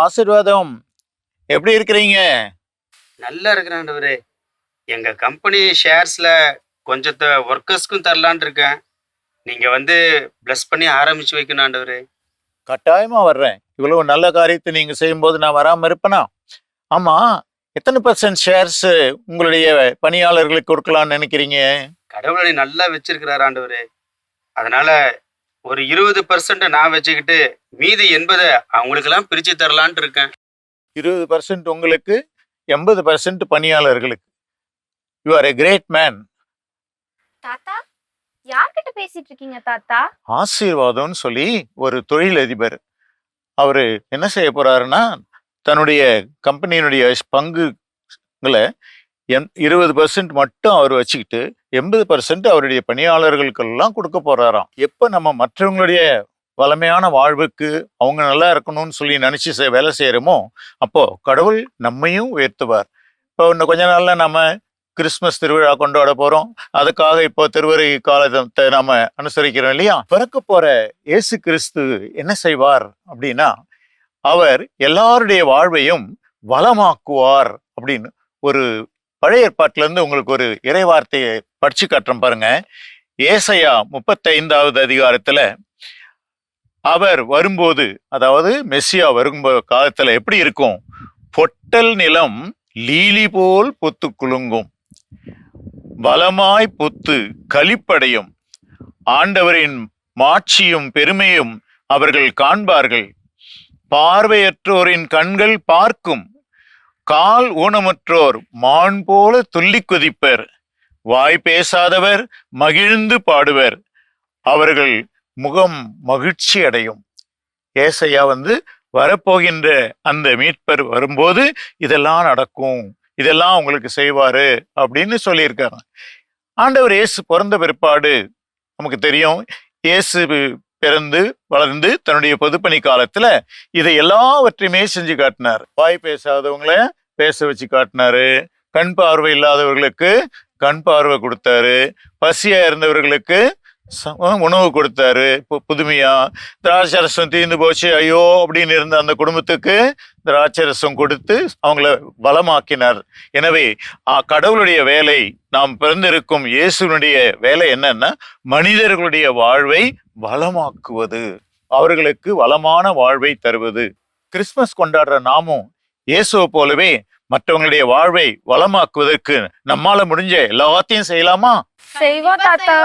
ஆசீர்வாதம். எப்படி இருக்கிறீங்க? நல்லா இருக்கிறேன் ஆண்டவரே. எங்க கம்பெனி ஷேர்ஸ்ல கொஞ்சத்தை ஒர்க்கர்ஸ்க்கும் தரலான்னு இருக்கேன். நீங்க வந்து பிளஸ் பண்ணி ஆரம்பிச்சு வைக்கணும் ஆண்டவரே. கட்டாயமா வர்றேன். இவ்வளவு நல்ல காரியத்தை நீங்க செய்யும்போது நான் வராம இருப்பேனா? ஆமா, எத்தனை பர்சன்ட் ஷேர்ஸ் உங்களுடைய பணியாளர்களுக்கு கொடுக்கலாம்னு நினைக்கிறீங்க? கடவுளை நல்லா வச்சிருக்கிறார் ஆண்டவரே. அதனால ஒரு 20% நான் வச்சுக்கிட்டு மீதி 80 அவங்களுக்கெல்லாம் பிரிச்சு தரலான்ட்டு இருக்கேன். 20% உங்களுக்கு, 80% பணியாளர்களுக்கு. You are a great man. தாத்தா, யார்கிட்ட பேசிட்டு இருக்கீங்க தாத்தா? ஆசீர்வாதம்னு சொல்லி ஒரு தொழிலதிபர். அவரு என்ன செய்ய போறாருன்னா, தன்னுடைய கம்பெனியினுடைய பங்குகளை 20% மட்டும் அவர் வச்சுக்கிட்டு 80% அவருடைய பணியாளர்களுக்கெல்லாம் கொடுக்க போறாராம். எப்ப நம்ம மற்றவங்களுடைய வளமையான வாழ்வுக்கு அவங்க நல்லா இருக்கணும்னு சொல்லி நினைச்சு வேலை செய்யறோமோ, அப்போ கடவுள் நம்மையும் உயர்த்துவார். இப்போ இன்னும் கொஞ்ச நாள்ல நம்ம கிறிஸ்துமஸ் திருவிழா கொண்டாட போறோம். அதுக்காக இப்போ திருவருகை காலத்தை நாம அனுசரிக்கிறோம் இல்லையா? பிறக்க போற இயேசு கிறிஸ்து என்ன செய்வார் அப்படின்னா, அவர் எல்லாருடைய வாழ்வையும் வளமாக்குவார் அப்படின்னு ஒரு பழைய ஏற்பாட்டுல இருந்து உங்களுக்கு ஒரு இறை வார்த்தையை படிச்சு காட்டுறேன் பாருங்க. ஏசாயா 35வது அதிகாரத்துல அவர் வரும்போது, அதாவது மெஸ்ஸியா வரும்போது காலத்துல எப்படி இருக்கும்? பொட்டல் நிலம் லீலி போல் பொத்து குலுங்கும், பலமாய் பொத்து களிப்படையும், ஆண்டவரின் மாட்சியும் பெருமையும் அவர்கள் காண்பார்கள். பார்வையற்றோரின் கண்கள் பார்க்கும், கால் ஊனமற்றோர் மான் போல துள்ளி குதிப்பர், வாய் பேசாதவர் மகிழ்ந்து பாடுவர், அவர்கள் முகம் மகிழ்ச்சி அடையும். ஏசையா வரப்போகின்ற அந்த மீட்பர் வரும்போது இதெல்லாம் நடக்கும், இதெல்லாம் உங்களுக்கு செய்வாரு அப்படின்னு சொல்லியிருக்காங்க. ஆண்டவர் இயேசு பிறந்த பிற்பாடு நமக்கு தெரியும், இயேசு பிறந்து வளர்ந்து தன்னுடைய பொதுப்பணி காலத்துல இதை எல்லாவற்றையுமே செஞ்சு காட்டினார். வாய் பேசாதவங்கள பேச வச்சு காட்டினாரு, கண் பார்வை இல்லாதவர்களுக்கு கண் பார்வை கொடுத்தாரு, பசியா இருந்தவர்களுக்கு உணவு கொடுத்தாரு. புதுமையா திராட்சரசம் தீர்ந்து போச்சு ஐயோ அப்படின்னு இருந்த அந்த குடும்பத்துக்கு திராட்சரசம் கொடுத்து அவங்கள பலமாக்கினார். எனவே கடவுளுடைய வேலை, நாம் பிறந்திருக்கும் இயேசுனுடைய வேலை என்னன்னா, மனிதர்களுடைய வாழ்வை வளமாக்குவது, அவர்களுக்கு வளமான வாழ்வை தருவது. கிறிஸ்துமஸ் கொண்டாடுற நாமும் இயேசுவை போலவே மற்றவங்களுடைய வாழ்வை வளமாக்குவதற்கு நம்மால முடிஞ்ச எல்லாத்தையும் செய்யலாமா? செய்வோம் தாத்தா.